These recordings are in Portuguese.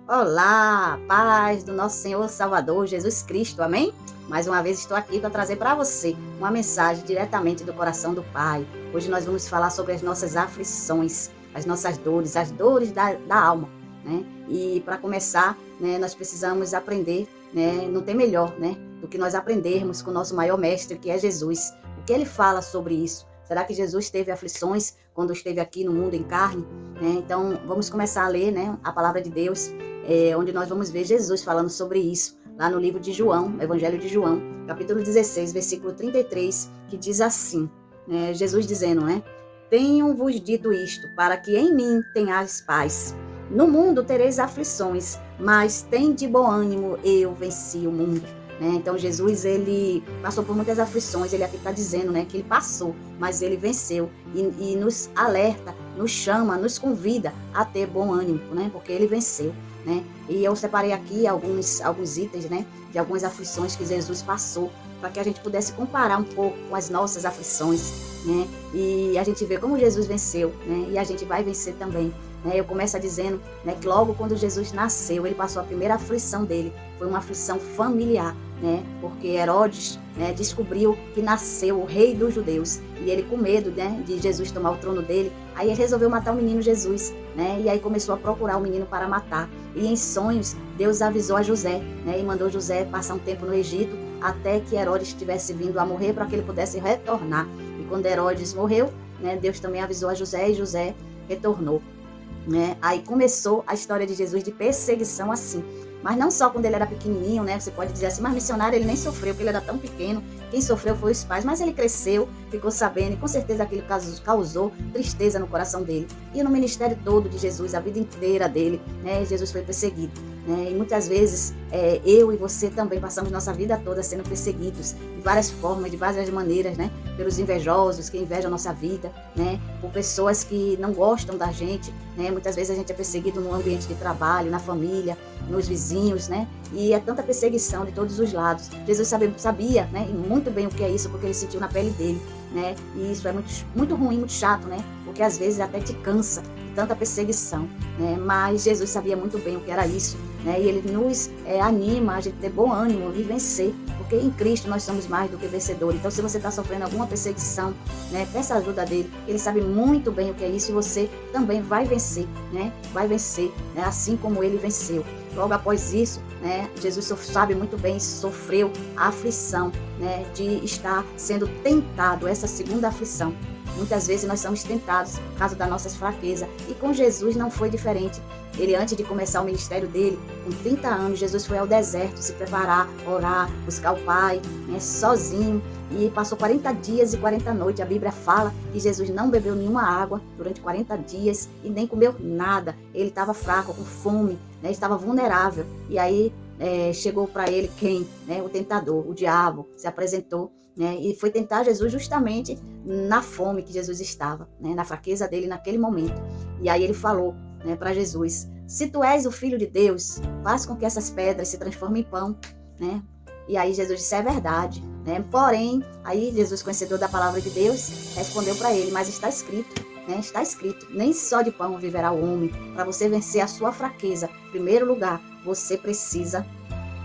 Olá, paz do nosso Senhor Salvador Jesus Cristo, amém? Mais uma vez estou aqui para trazer para você uma mensagem diretamente do coração do Pai. Hoje nós vamos falar sobre as nossas aflições, as nossas dores, as dores da alma, né? E para começar, né, nós precisamos aprender, né? Não tem melhor, né, do que nós aprendermos com o nosso maior mestre, que é Jesus. O que ele fala sobre isso? Será que Jesus teve aflições quando esteve aqui no mundo em carne? Então, vamos começar a ler, né, a palavra de Deus, onde nós vamos ver Jesus falando sobre isso, lá no livro de João, Evangelho de João, capítulo 16, versículo 33, que diz assim, Jesus dizendo, né? Tenho-vos dito isto, para que em mim tenhais paz. No mundo tereis aflições, mas tem de bom ânimo, eu venci o mundo. Então Jesus, ele passou por muitas aflições, ele aqui está dizendo, né, que ele passou, mas ele venceu e nos alerta, nos chama, nos convida a ter bom ânimo, né, porque ele venceu. E eu separei aqui alguns itens, né, de algumas aflições que Jesus passou, para que a gente pudesse comparar um pouco com as nossas aflições, né, e a gente vê como Jesus venceu, né, e a gente vai vencer também. Eu começo dizendo, né, que logo quando Jesus nasceu, ele passou a primeira aflição dele, foi uma aflição familiar, né, porque Herodes, né, descobriu que nasceu o rei dos judeus, e ele com medo, né, de Jesus tomar o trono dele, aí ele resolveu matar o menino Jesus, né, e aí começou a procurar o menino para matar, e em sonhos Deus avisou a José, né, e mandou José passar um tempo no Egito, até que Herodes estivesse vindo a morrer, para que ele pudesse retornar, e quando Herodes morreu, né, Deus também avisou a José, e José retornou. Aí começou a história de Jesus de perseguição assim, mas não só quando ele era pequenininho, né? Você pode dizer assim, mas missionário ele nem sofreu, porque ele era tão pequeno, quem sofreu foi os pais, mas ele cresceu, ficou sabendo, e com certeza aquilo causou tristeza no coração dele. E no ministério todo de Jesus, a vida inteira dele, né? Jesus foi perseguido. E muitas vezes eu e você também passamos nossa vida toda sendo perseguidos de várias formas, de várias maneiras, né? Pelos invejosos que invejam a nossa vida, né? Por pessoas que não gostam da gente, né? Muitas vezes a gente é perseguido no ambiente de trabalho, na família, nos vizinhos, né? E é tanta perseguição de todos os lados. Jesus sabia, né? E muito bem o que é isso, porque ele sentiu na pele dele, né? E isso é muito, muito ruim, muito chato, né? Porque às vezes até te cansa tanta perseguição, né? Mas Jesus sabia muito bem o que era isso, né? E ele nos anima a gente ter bom ânimo e vencer, porque em Cristo nós somos mais do que vencedores. Então, se você está sofrendo alguma perseguição, né, peça ajuda dele, ele sabe muito bem o que é isso e você também vai vencer, né? Vai vencer, né? Assim como ele venceu. Logo após isso, né, Jesus sabe muito bem, sofreu a aflição, né, de estar sendo tentado, essa segunda aflição. Muitas vezes nós somos tentados por causa das nossas fraquezas. E com Jesus não foi diferente. Ele, antes de começar o ministério dele, com 30 anos, Jesus foi ao deserto se preparar, orar, buscar o Pai, né, sozinho. E passou 40 dias e 40 noites. A Bíblia fala que Jesus não bebeu nenhuma água durante 40 dias e nem comeu nada. Ele estava fraco, com fome, né, estava vulnerável. E aí chegou para ele quem? Né, o tentador, o diabo, se apresentou, né, e foi tentar Jesus justamente na fome que Jesus estava, né, na fraqueza dele naquele momento. E aí ele falou, né, para Jesus, se tu és o Filho de Deus, faz com que essas pedras se transformem em pão, né? E aí Jesus disse, é verdade, né? Porém, aí Jesus, conhecedor da palavra de Deus, respondeu para ele, mas está escrito, né? Está escrito, nem só de pão viverá o homem. Para você vencer a sua fraqueza, em primeiro lugar, você precisa,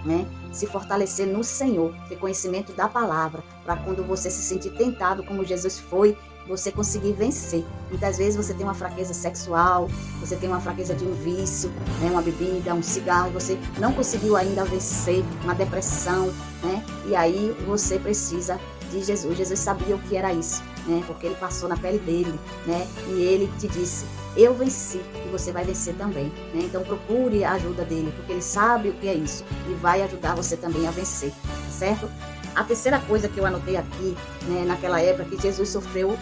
né, se fortalecer no Senhor, ter conhecimento da palavra, para quando você se sentir tentado, como Jesus foi, você conseguir vencer. Muitas vezes você tem uma fraqueza sexual, você tem uma fraqueza de um vício, né, uma bebida, um cigarro, e você não conseguiu ainda vencer, uma depressão, né? E aí você precisa de Jesus. Jesus sabia o que era isso, né? Porque ele passou na pele dele, né? E ele te disse, eu venci e você vai vencer também, né? Então procure a ajuda dele, porque ele sabe o que é isso e vai ajudar você também a vencer, certo? A terceira coisa que eu anotei aqui, né, naquela época que Jesus sofreu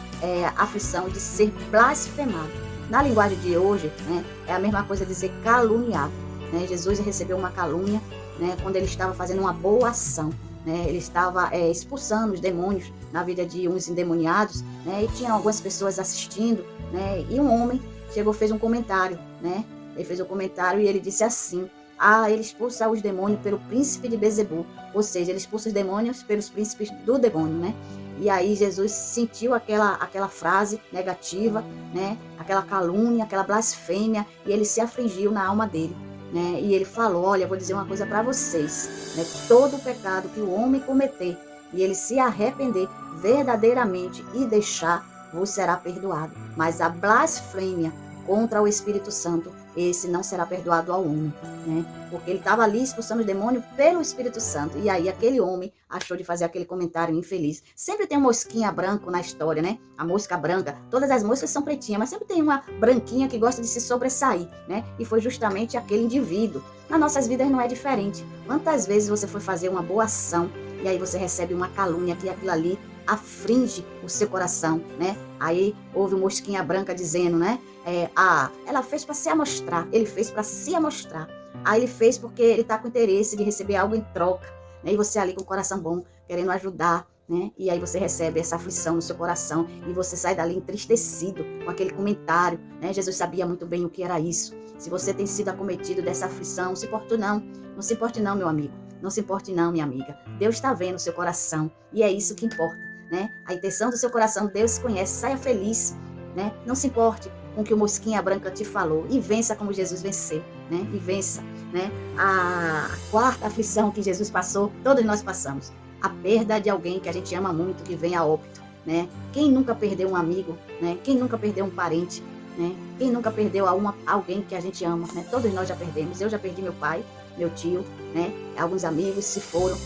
a aflição de ser blasfemado. Na linguagem de hoje, né, é a mesma coisa dizer caluniado, né? Jesus recebeu uma calúnia, né, quando ele estava fazendo uma boa ação, né? Ele estava expulsando os demônios na vida de uns endemoniados, né? E tinha algumas pessoas assistindo, né? E um homem chegou, fez um comentário, né? Ele fez um comentário e ele disse assim, ele expulsa os demônios pelo príncipe de Bezebu, ou seja, ele expulsa os demônios pelos príncipes do demônio, né? E aí Jesus sentiu aquela frase negativa, né? Aquela calúnia, aquela blasfêmia, e ele se afligiu na alma dele. né? E ele falou, olha, eu vou dizer uma coisa para vocês, né? Todo o pecado que o homem cometer e ele se arrepender verdadeiramente e deixar, vos será perdoado. Mas a blasfêmia contra o Espírito Santo, esse não será perdoado ao homem, né? Porque ele estava ali expulsando o demônio pelo Espírito Santo. E aí aquele homem achou de fazer aquele comentário infeliz. Sempre tem uma mosquinha branca na história, né? A mosca branca. Todas as moscas são pretinhas, mas sempre tem uma branquinha que gosta de se sobressair, né? E foi justamente aquele indivíduo. Nas nossas vidas não é diferente. Quantas vezes você foi fazer uma boa ação e aí você recebe uma calúnia que aquilo ali aflige o seu coração, né? Aí houve uma mosquinha branca dizendo, né? Ela fez para se amostrar, ele fez para se amostrar. Aí ele fez porque ele está com interesse de receber algo em troca, né? E você ali com o coração bom, querendo ajudar, né? E aí você recebe essa aflição no seu coração e você sai dali entristecido com aquele comentário, né? Jesus sabia muito bem o que era isso. Se você tem sido acometido dessa aflição, não se importe não. Não se importe não, meu amigo. Não se importe não, minha amiga. Deus está vendo o seu coração e é isso que importa, né? A intenção do seu coração, Deus conhece. Saia feliz, né? Não se importe com o que o mosquinha branca te falou e vença como Jesus venceu, né? E vença, né? A quarta aflição que Jesus passou, todos nós passamos. A perda de alguém que a gente ama muito, que vem a óbito, né? Quem nunca perdeu um amigo, né? Quem nunca perdeu um parente, né? Quem nunca perdeu alguém que a gente ama, né? Todos nós já perdemos. Eu já perdi meu pai, meu tio, né? Alguns amigos se foram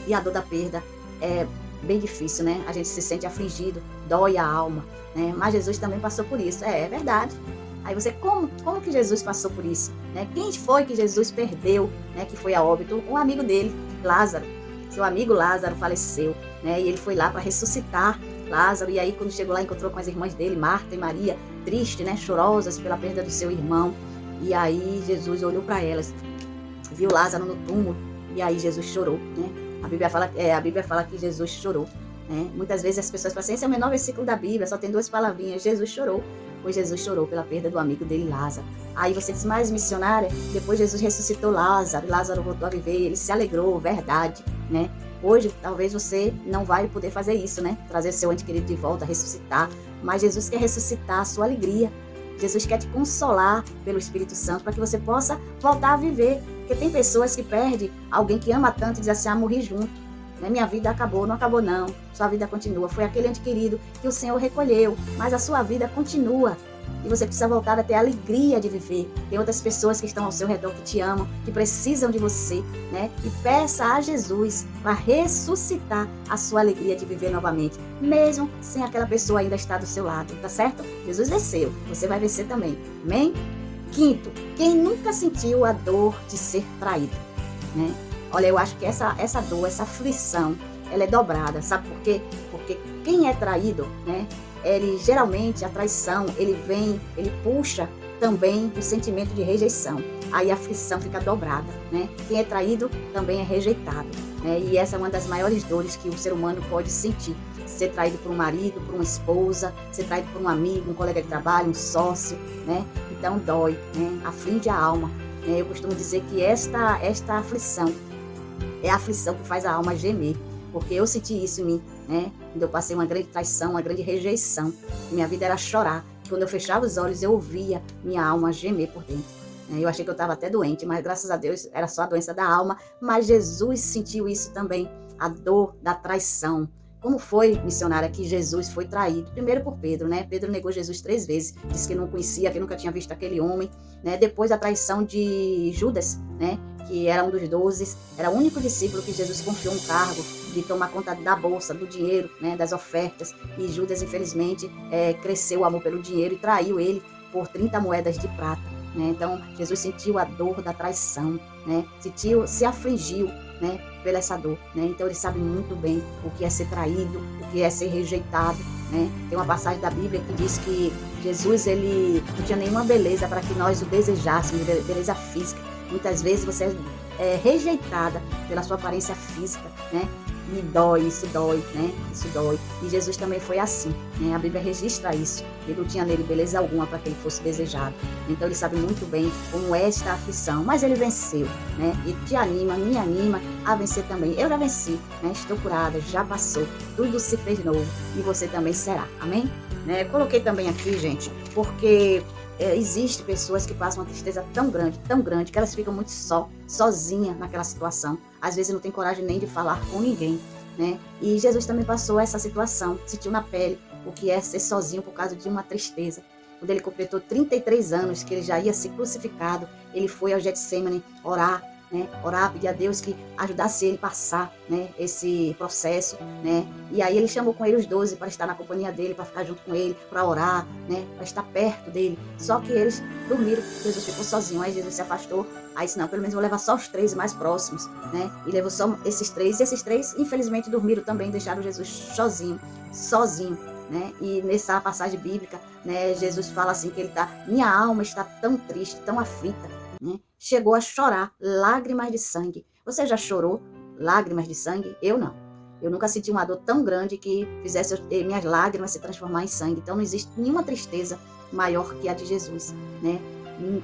e a dor da perda é bem difícil, né? A gente se sente afligido, dói a alma, né? Mas Jesus também passou por isso, é verdade. Aí você, como que Jesus passou por isso, né? Quem foi que Jesus perdeu, né? Que foi a óbito? Um amigo dele, Lázaro. Seu amigo Lázaro faleceu, né? E ele foi lá para ressuscitar Lázaro. E aí quando chegou lá, encontrou com as irmãs dele, Marta e Maria, triste, né? Chorosas pela perda do seu irmão. E aí Jesus olhou para elas, viu Lázaro no túmulo, e aí Jesus chorou, né? A Bíblia fala que Jesus chorou, né? Muitas vezes as pessoas falam assim, esse é o menor versículo da Bíblia, só tem 2 palavrinhas, Jesus chorou, pois Jesus chorou pela perda do amigo dele, Lázaro. Aí você diz, mas missionária, depois Jesus ressuscitou Lázaro, Lázaro voltou a viver, ele se alegrou, verdade, né? Hoje, talvez você não vai poder fazer isso, né? Trazer seu ente querido de volta, ressuscitar, mas Jesus quer ressuscitar a sua alegria. Jesus quer te consolar pelo Espírito Santo para que você possa voltar a viver. Porque tem pessoas que perdem alguém que ama tanto e diz assim, morri junto. Né? Minha vida acabou, não acabou não. Sua vida continua. Foi aquele ente querido que o Senhor recolheu, mas a sua vida continua. E você precisa voltar a ter a alegria de viver. Tem outras pessoas que estão ao seu redor que te amam, que precisam de você, né? E peça a Jesus para ressuscitar a sua alegria de viver novamente, mesmo sem aquela pessoa ainda estar do seu lado, tá certo? Jesus venceu, você vai vencer também, amém? Quinto, quem nunca sentiu a dor de ser traído, né? Olha, eu acho que essa dor, essa aflição, ela é dobrada, sabe por quê? Porque quem é traído, né? Ele geralmente, a traição, ele puxa também o sentimento de rejeição. Aí a aflição fica dobrada, né? Quem é traído também é rejeitado, né? E essa é uma das maiores dores que o ser humano pode sentir. Ser traído por um marido, por uma esposa, ser traído por um amigo, um colega de trabalho, um sócio, né? Então dói, né? Aflige a alma. Eu costumo dizer que esta aflição é a aflição que faz a alma gemer. Porque eu senti isso em mim, né? Quando eu passei uma grande traição, uma grande rejeição. Minha vida era chorar. Quando eu fechava os olhos, eu ouvia minha alma gemer por dentro. Eu achei que eu estava até doente, mas graças a Deus era só a doença da alma. Mas Jesus sentiu isso também, a dor da traição. Como foi, missionária, que Jesus foi traído? Primeiro por Pedro, né? Pedro negou Jesus 3 vezes. Disse que não conhecia, que nunca tinha visto aquele homem, né? Depois a traição de Judas, né? Que era um dos 12, era o único discípulo que Jesus confiou um cargo de tomar conta da bolsa, do dinheiro, né, das ofertas. E Judas, infelizmente, cresceu o amor pelo dinheiro e traiu ele por 30 moedas de prata. Né? Então, Jesus sentiu a dor da traição, né? Se afligiu, né, pela essa dor. Né? Então, ele sabe muito bem o que é ser traído, o que é ser rejeitado. Né? Tem uma passagem da Bíblia que diz que Jesus, ele não tinha nenhuma beleza para que nós o desejássemos, beleza física. Muitas vezes você é rejeitada pela sua aparência física, né? E dói, isso dói, né? Isso dói. E Jesus também foi assim, né? A Bíblia registra isso. Ele não tinha nele beleza alguma para que ele fosse desejado. Então ele sabe muito bem como é esta aflição. Mas ele venceu, né? E te anima, me anima a vencer também. Eu já venci, né? Estou curada, já passou. Tudo se fez novo. E você também será. Amém? Né? Coloquei também aqui, gente, porque existe pessoas que passam uma tristeza tão grande, que elas ficam muito sozinhas naquela situação. Às vezes não tem coragem nem de falar com ninguém, né? E Jesus também passou essa situação, sentiu na pele o que é ser sozinho por causa de uma tristeza. Quando ele completou 33 anos, que ele já ia ser crucificado, ele foi ao Getsemane orar, né? Orar, pedir a Deus que ajudasse ele a passar, né, esse processo, né? E aí ele chamou com ele os 12 para estar na companhia dele, para ficar junto com ele, para orar, né, para estar perto dele. Só que eles dormiram, Jesus ficou sozinho, aí Jesus se afastou. Aí disse, não, pelo menos vou levar só os 3 mais próximos, né? E levou só esses 3, e esses 3, infelizmente, dormiram também, deixaram Jesus sozinho, né? E nessa passagem bíblica, né, Jesus fala assim que minha alma está tão triste, tão aflita, né? Chegou a chorar lágrimas de sangue. Você já chorou lágrimas de sangue? Eu não. Eu nunca senti uma dor tão grande que fizesse minhas lágrimas se transformar em sangue. Então não existe nenhuma tristeza maior que a de Jesus, né?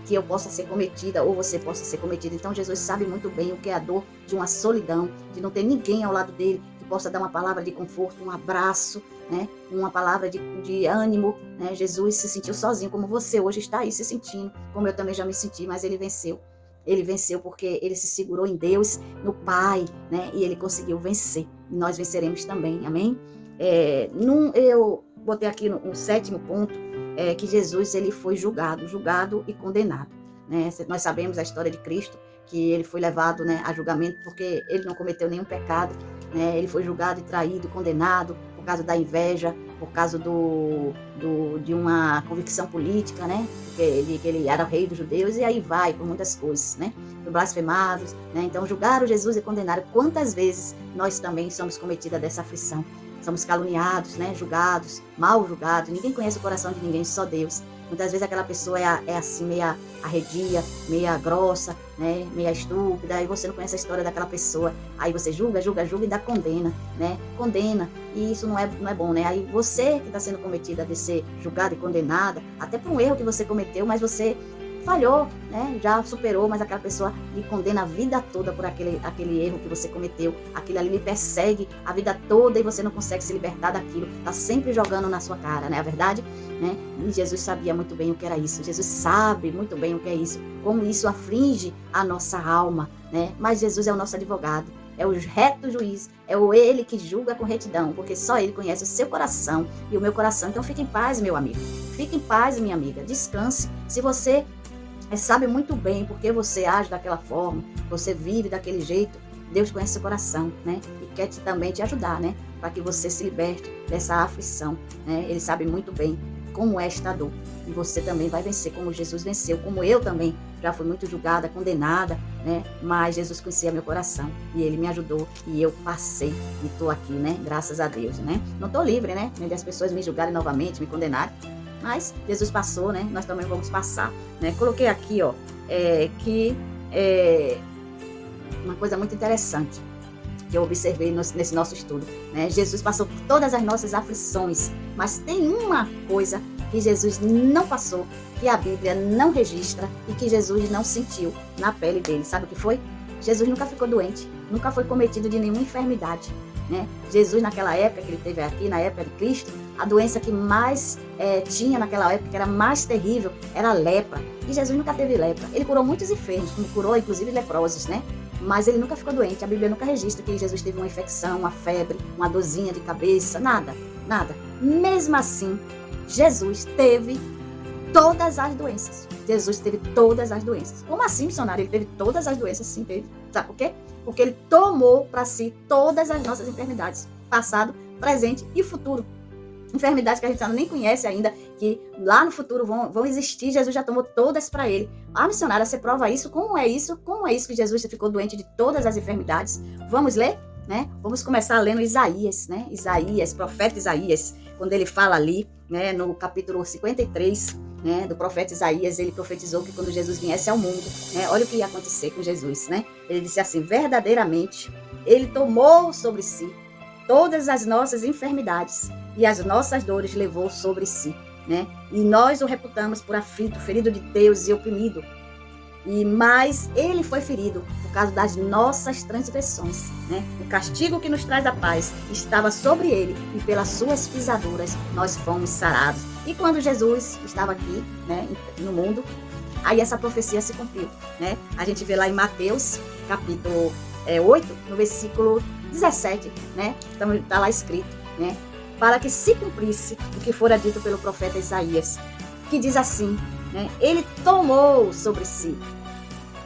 Que eu possa ser cometida ou você possa ser cometida. Então Jesus sabe muito bem o que é a dor de uma solidão, de não ter ninguém ao lado dele que possa dar uma palavra de conforto, um abraço, né? Uma palavra de ânimo, né? Jesus se sentiu sozinho, como você hoje está aí se sentindo, como eu também já me senti, mas ele venceu. Ele venceu porque ele se segurou em Deus, no Pai, né? E ele conseguiu vencer. E nós venceremos também, amém? Eu botei aqui no 7º ponto, que Jesus ele foi julgado e condenado, né? Nós sabemos a história de Cristo, que ele foi levado, né, a julgamento porque ele não cometeu nenhum pecado, né? Ele foi julgado e traído, condenado por causa da inveja, por causa de uma convicção política, né? Que ele era o rei dos judeus, e aí vai por muitas coisas, né? Foi blasfemado, né? Então julgaram Jesus e condenaram. Quantas vezes nós também somos cometidas dessa aflição? Somos caluniados, né? Julgados, mal julgados. Ninguém conhece o coração de ninguém, só Deus. Muitas vezes aquela pessoa é assim, meia arredia, meia grossa, né? Meia estúpida, aí você não conhece a história daquela pessoa. Aí você julga e ainda condena, né? Condena. E isso não é bom, né? Aí você que está sendo cometida de ser julgada e condenada, até por um erro que você cometeu, mas você falhou, né? Já superou, mas aquela pessoa lhe condena a vida toda por aquele erro que você cometeu. Aquilo ali lhe persegue a vida toda e você não consegue se libertar daquilo. Está sempre jogando na sua cara, não é a verdade? Né? E Jesus sabia muito bem o que era isso. Jesus sabe muito bem o que é isso. Como isso aflige a nossa alma, né? Mas Jesus é o nosso advogado. É o reto juiz, ele que julga com retidão, porque só ele conhece o seu coração e o meu coração. Então fique em paz, meu amigo. Fique em paz, minha amiga. Descanse. Se você sabe muito bem porque você age daquela forma, você vive daquele jeito, Deus conhece seu coração, né? E quer também te ajudar, né? Para que você se liberte dessa aflição, né? Ele sabe muito bem como é esta dor. E você também vai vencer, como Jesus venceu, como eu também já fui muito julgada, condenada, né? Mas Jesus conhecia meu coração e ele me ajudou e eu passei e estou aqui, né? Graças a Deus, né? Não estou livre, né? Nem das pessoas me julgarem novamente, me condenarem. Mas Jesus passou, né? Nós também vamos passar, né? Coloquei aqui, ó, uma coisa muito interessante que eu observei nesse nosso estudo, né? Jesus passou por todas as nossas aflições, mas tem uma coisa que Jesus não passou, que a Bíblia não registra e que Jesus não sentiu na pele dele. Sabe o que foi? Jesus nunca ficou doente, nunca foi cometido de nenhuma enfermidade, né? Jesus, naquela época que ele teve aqui, na época de Cristo, a doença que mais tinha naquela época, que era mais terrível, era a lepra. E Jesus nunca teve lepra. Ele curou muitos enfermos, curou inclusive leprosos, né? Mas ele nunca ficou doente. A Bíblia nunca registra que Jesus teve uma infecção, uma febre, uma dorzinha de cabeça, nada. Mesmo assim, Jesus teve todas as doenças. Jesus teve todas as doenças. Como assim, missionário? Ele teve todas as doenças? Sim, teve. Sabe por quê? Porque ele tomou para si todas as nossas enfermidades. Passado, presente e futuro. Enfermidades que a gente nem conhece ainda, que lá no futuro vão existir. Jesus já tomou todas para ele. Ah, missionária, você prova isso? Como é isso? Como é isso que Jesus ficou doente de todas as enfermidades? Vamos ler? Né? Vamos começar lendo Isaías, né? Isaías, profeta Isaías, quando ele fala ali, né, no capítulo 53, né, do profeta Isaías, ele profetizou que quando Jesus viesse ao mundo, né, olha o que ia acontecer com Jesus, né? Ele disse assim: verdadeiramente, ele tomou sobre si todas as nossas enfermidades e as nossas dores levou sobre si, né? E nós o reputamos por aflito, ferido de Deus e oprimido. Mas ele foi ferido por causa das nossas transgressões, né? O castigo que nos traz a paz estava sobre ele e pelas suas pisaduras nós fomos sarados. E quando Jesus estava aqui, né, no mundo, aí essa profecia se cumpriu, né? A gente vê lá em Mateus, capítulo 8, no versículo 17, né? Então está lá escrito, né? Para que se cumprisse o que fora dito pelo profeta Isaías, que diz assim, né? Ele tomou sobre si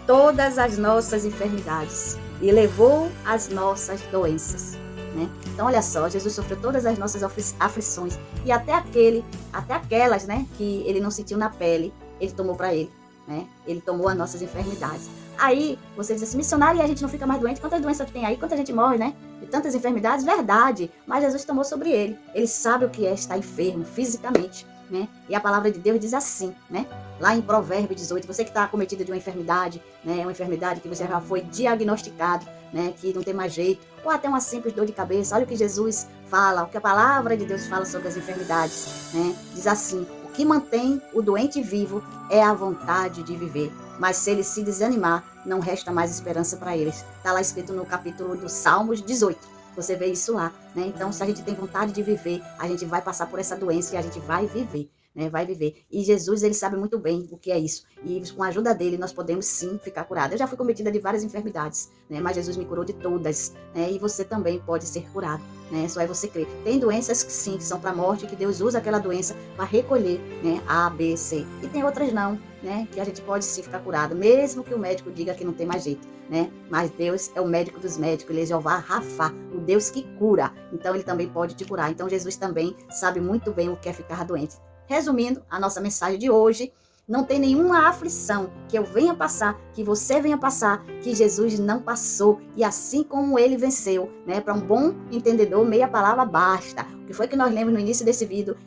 todas as nossas enfermidades e levou as nossas doenças, né? Então olha só, Jesus sofreu todas as nossas aflições e até aquelas, né, que ele não sentiu na pele, ele tomou para ele, né? Ele tomou as nossas enfermidades. Aí você diz assim, missionário, e a gente não fica mais doente? Quantas doenças tem aí? Quanta gente morre, né? De tantas enfermidades? Verdade, mas Jesus tomou sobre ele. Ele sabe o que é estar enfermo fisicamente, né? E a palavra de Deus diz assim, né? Lá em Provérbios 18, você que está acometido de uma enfermidade, né? Uma enfermidade que você já foi diagnosticado, né? Que não tem mais jeito, ou até uma simples dor de cabeça. Olha o que Jesus fala, o que a palavra de Deus fala sobre as enfermidades, né? Diz assim, o que mantém o doente vivo é a vontade de viver. Mas se ele se desanimar, não resta mais esperança para eles. Está lá escrito no capítulo do Salmos 18. Você vê isso lá, né? Então, se a gente tem vontade de viver, a gente vai passar por essa doença e a gente vai viver, né? Vai viver. E Jesus, ele sabe muito bem o que é isso. E com a ajuda dele, nós podemos sim ficar curados. Eu já fui cometida de várias enfermidades, né? Mas Jesus me curou de todas, né? E você também pode ser curado, né? Só é você crer. Tem doenças que sim, que são para a morte, que Deus usa aquela doença para recolher, né? A, B, C. E tem outras não, né? Que a gente pode sim ficar curado, mesmo que o médico diga que não tem mais jeito, né? Mas Deus é o médico dos médicos, ele é Jeová Rafá, o Deus que cura. Então ele também pode te curar. Então Jesus também sabe muito bem o que é ficar doente. Resumindo, a nossa mensagem de hoje, não tem nenhuma aflição que eu venha passar, que você venha passar, que Jesus não passou. E assim como ele venceu, né? Para um bom entendedor, meia palavra basta. O que foi que nós lemos no início desse vídeo,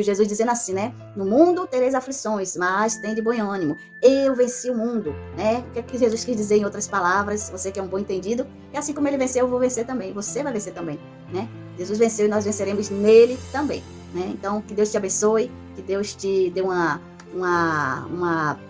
Jesus dizendo assim, né? No mundo tereis aflições, mas tem de bom ânimo. Eu venci o mundo, né? O que é que Jesus quis dizer em outras palavras? Você que é um bom entendido, que assim como ele venceu, eu vou vencer também. Você vai vencer também, né? Jesus venceu e nós venceremos nele também, né? Então, que Deus te abençoe, que Deus te dê uma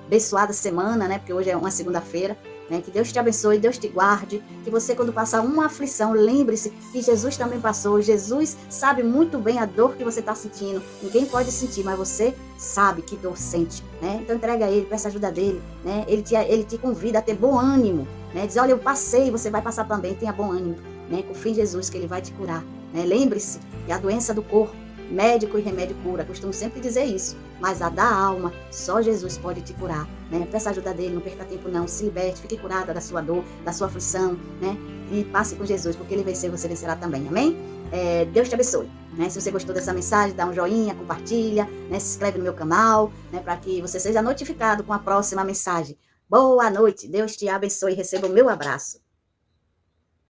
abençoada semana, né? Porque hoje é uma segunda-feira, né? Que Deus te abençoe, Deus te guarde, que você quando passar uma aflição, lembre-se que Jesus também passou. Jesus sabe muito bem a dor que você está sentindo. Ninguém pode sentir, mas você sabe que dor sente, né? Então entrega a ele, peça ajuda dele, né? Ele te convida a ter bom ânimo, né? Diz, olha, eu passei, você vai passar também, tenha bom ânimo, né? Confie em Jesus que ele vai te curar, né? Lembre-se que a doença do corpo, médico e remédio cura, costumo sempre dizer isso, mas a da alma, só Jesus pode te curar, né? Peça ajuda dele, não perca tempo não, se liberte, fique curada da sua dor, da sua aflição, né? E passe com Jesus, porque ele venceu, você vencerá também, amém? Deus te abençoe, né? Se você gostou dessa mensagem, dá um joinha, compartilha, né? Se inscreve no meu canal, né? Para que você seja notificado com a próxima mensagem. Boa noite, Deus te abençoe e receba o meu abraço.